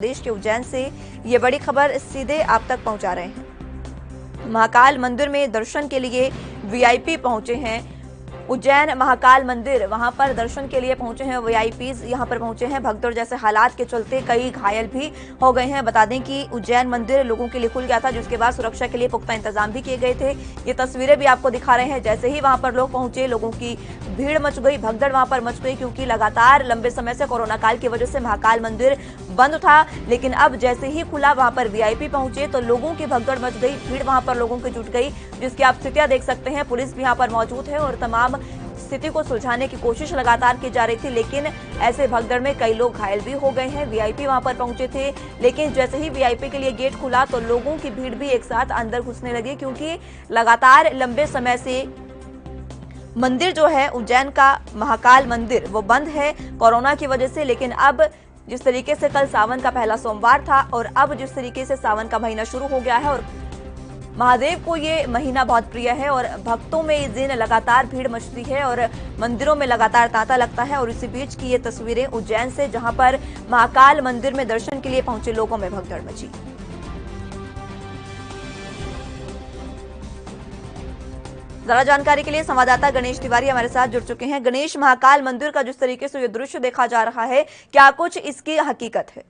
प्रदेश के उज्जैन से ये बड़ी खबर सीधे आप तक पहुंचा रहे हैं। महाकाल मंदिर में दर्शन के लिए वीआईपी पहुंचे हैं। उज्जैन महाकाल मंदिर, वहां पर दर्शन के लिए पहुंचे हैं वीआईपीज, यहां पर पहुंचे हैं। भगदड़ जैसे हालात के चलते कई घायल भी हो गए हैं। बता दें कि उज्जैन मंदिर लोगों के लिए खुल गया था, जिसके बाद सुरक्षा के लिए पुख्ता इंतजाम भी किए गए थे। ये तस्वीरें भी आपको दिखा रहे हैं। जैसे ही वहां पर लोग पहुंचे, लोगों की भीड़ मच गई, भगदड़ वहां पर मच गई, क्योंकि लगातार लंबे समय से कोरोना काल की वजह से महाकाल मंदिर बंद था। लेकिन अब जैसे ही खुला, वहां पर वीआईपी पहुंचे तो लोगों की भगदड़ मच गई, भीड़ वहां पर लोगों की जुट गई, जिसकी आप स्थितियां देख सकते हैं। पुलिस भी यहां पर मौजूद है और तमाम स्थिति को सुलझाने की कोशिश लगातार की जा रही थी। लेकिन ऐसे भगदड़ में कई लोग घायल भी हो गए हैं। वीआईपी वहां पर पहुंचे थे, लेकिन जैसे ही वीआईपी के लिए गेट खुला तो लोगों की भीड़ भी एक साथ अंदर घुसने लगी, क्योंकि लगातार लंबे समय से मंदिर जो है उज्जैन का महाकाल मंदिर वो बंद है कोरोना की वजह से। लेकिन अब जिस तरीके से कल सावन का पहला सोमवार था और अब जिस तरीके से सावन का महीना शुरू हो गया है और महादेव को ये महीना बहुत प्रिय है और भक्तों में इस दिन लगातार भीड़ मचती है और मंदिरों में लगातार तांता लगता है। और इसी बीच की ये तस्वीरें उज्जैन से, जहां पर महाकाल मंदिर में दर्शन के लिए पहुंचे लोगों में भगदड़ मची। ज्यादा जानकारी के लिए संवाददाता गणेश तिवारी हमारे साथ जुड़ चुके हैं। गणेश, महाकाल मंदिर का जिस तरीके से ये दृश्य देखा जा रहा है, क्या कुछ इसकी हकीकत है?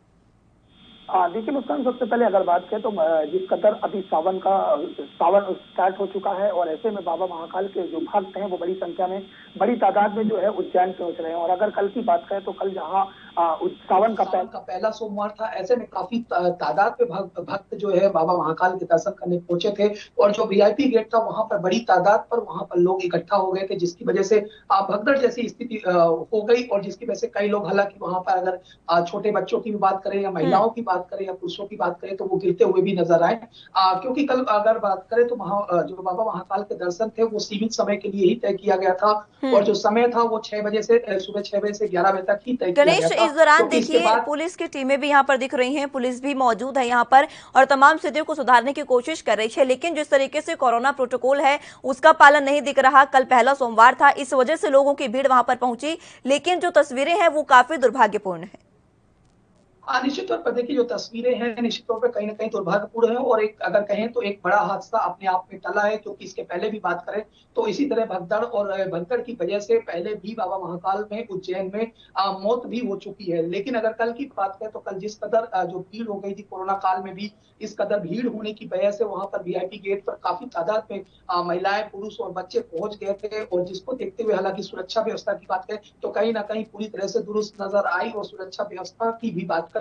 देखिए मुस्कान, सबसे पहले अगर बात करें तो जिस कदर अभी सावन स्टार्ट हो चुका है और ऐसे में बाबा महाकाल के जो भक्त हैं वो बड़ी संख्या में, बड़ी तादाद में जो है उज्जैन पहुंच रहे हैं। और अगर कल की बात करें तो कल जहां सावन का पहला सोमवार था, ऐसे में काफी तादाद में भक्त जो है बाबा महाकाल के दर्शन करने पहुंचे थे। और जो वीआईपी गेट था वहां पर बड़ी तादाद पर वहां पर लोग इकट्ठा हो गए थे, जिसकी वजह से भगदड़ जैसी स्थिति हो गई। और जिसकी वजह से कई लोग, हालांकि वहां पर अगर छोटे बच्चों की भी बात करें या महिलाओं की बात करें या पुरुषों की बात करें तो वो गिरते हुए भी नजर आए। क्योंकि कल अगर बात करें तो जो बाबा महाकाल के दर्शन थे वो सीमित समय के लिए ही तय किया गया था। और जो समय था वो सुबह 6 बजे से 11 बजे तक ही तय किया गया था। इस दौरान देखिए पुलिस की टीमें भी यहाँ पर दिख रही हैं, पुलिस भी मौजूद है यहाँ पर और तमाम स्थितियों को सुधारने की कोशिश कर रही है। लेकिन जिस तरीके से कोरोना प्रोटोकॉल है उसका पालन नहीं दिख रहा। कल पहला सोमवार था, इस वजह से लोगों की भीड़ वहां पर पहुंची, लेकिन जो तस्वीरें हैं वो काफी दुर्भाग्यपूर्ण है। निश्चित तौर पर देखिए, जो तस्वीरें हैं निश्चित तौर पर कहीं ना कहीं दुर्भाग्यपूर्ण है। और एक अगर कहें तो एक बड़ा हादसा अपने आप में टला है, क्योंकि इसके पहले भी बात करें तो इसी तरह भगदड़ की वजह से पहले भी बाबा महाकाल में उज्जैन में मौत भी हो चुकी है। लेकिन अगर कल की बात करें तो कल जिस कदर जो भीड़ हो गई थी कोरोना काल में भी, इस कदर भीड़ होने की वजह से वहां पर वीआईपी गेट पर काफी तादाद में महिलाएं, पुरुष और बच्चे पहुंच गए थे। और जिसको देखते हुए, हालांकि सुरक्षा व्यवस्था की बात करें तो कहीं ना कहीं पूरी तरह से दुरुस्त नजर आई। और सुरक्षा व्यवस्था की भी बात करें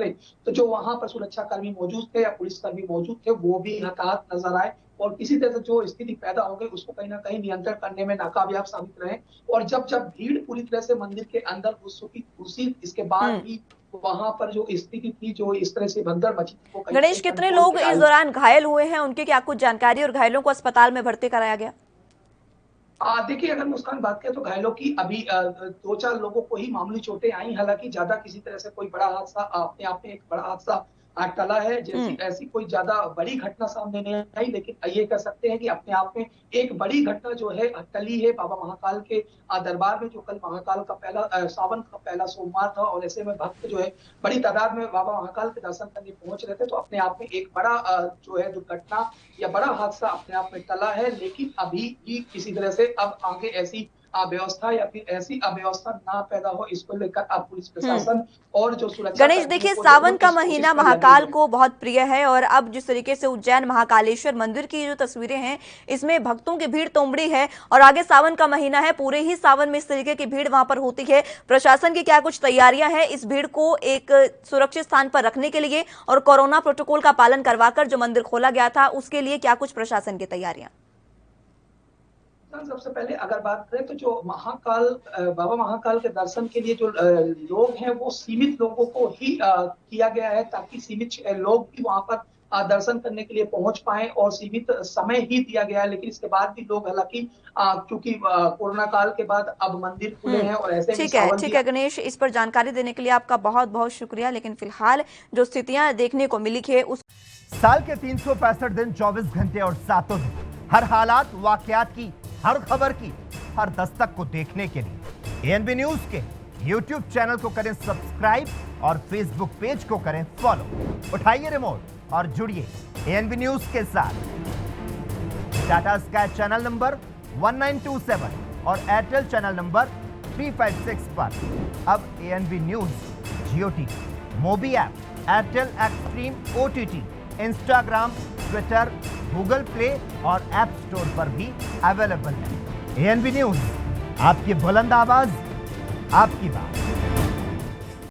तो जो वहां पर सुरक्षा कर्मी मौजूद थे या पुलिसकर्मी मौजूद थे वो भी हताहत नजर आए और किसी तरह से जो स्थिति पैदा हो गई उसको कहीं ना कहीं नियंत्रण करने में नाकामयाब साबित रहे। और जब भीड़ पूरी तरह से मंदिर के अंदर घुसी, इसके बाद भी वहां पर जो स्थिति थी, जो इस तरह से भगदड़ मची थी, गणेश, कितने लोग इस दौरान घायल हुए हैं, उनकी क्या कुछ जानकारी और घायलों को अस्पताल में भर्ती कराया गया? देखिए, अगर मुस्कान बात करें तो घायलों की अभी 2-4 लोगों को ही मामूली चोटें आई। हालांकि ज्यादा किसी तरह से कोई बड़ा हादसा अपने आप में एक बड़ा हादसा टला है, जैसी ऐसी कोई ज्यादा बड़ी घटना सामने नहीं आई। लेकिन ये कह सकते हैं कि अपने आप में एक बड़ी घटना जो है टली है बाबा महाकाल के दरबार में, जो कल महाकाल का सावन का पहला सोमवार था। और ऐसे में भक्त जो है बड़ी तादाद में बाबा महाकाल के दर्शन करने पहुंच रहे थे। तो अपने आप में एक बड़ा जो है दुर्घटना या बड़ा हादसा अपने आप में टला है। लेकिन अभी भी किसी तरह से अब आगे ऐसी व्यवस्था या फिर ऐसी अव्यवस्था ना पैदा हो, इसको लेकर अब पुलिस प्रशासन और जो सुरक्षा। गणेश, देखिए सावन का महीना महाकाल को बहुत प्रिय है और अब जिस तरीके से उज्जैन महाकालेश्वर मंदिर की जो तस्वीरें हैं इसमें भक्तों की भीड़ तोमड़ी है और आगे सावन का महीना है, पूरे ही सावन में इस तरीके की भीड़ वहां पर होती है। प्रशासन की क्या कुछ तैयारियां हैं इस भीड़ को एक सुरक्षित स्थान पर रखने के लिए और कोरोना प्रोटोकॉल का पालन करवाकर जो मंदिर खोला गया था उसके लिए क्या कुछ प्रशासन की तैयारियां? सबसे पहले अगर बात करें तो जो बाबा महाकाल के दर्शन के लिए जो लोग हैं वो सीमित लोगों को ही किया गया है, ताकि सीमित लोग भी वहां पर दर्शन करने के लिए पहुंच पाए और सीमित समय ही दिया गया है। लेकिन इसके बाद भी लोग, हालांकि क्योंकि कोरोना काल के बाद अब मंदिर खुले हैं और ऐसे ठीक है गणेश, इस पर जानकारी देने के लिए आपका बहुत बहुत शुक्रिया। लेकिन फिलहाल जो स्थितियां देखने को मिली है उस साल के 365 दिन 24 घंटे और 7 दिन, हर हालात वाकयात की, हर खबर की, हर दस्तक को देखने के लिए एएनबी न्यूज के YouTube चैनल को करें सब्सक्राइब और Facebook पेज को करें फॉलो। उठाइए रिमोट और जुड़िए ANB न्यूज के साथ। टाटा स्काई चैनल नंबर 1927 और एयरटेल चैनल नंबर 356 पर अब ANB news Jio TV, Mobi app, Airtel Xstream OTT, Instagram, Twitter, Google Play और ऐप स्टोर पर भी अवेलेबल है। ANB न्यूज, आपकी बुलंद आवाज, आपकी बात।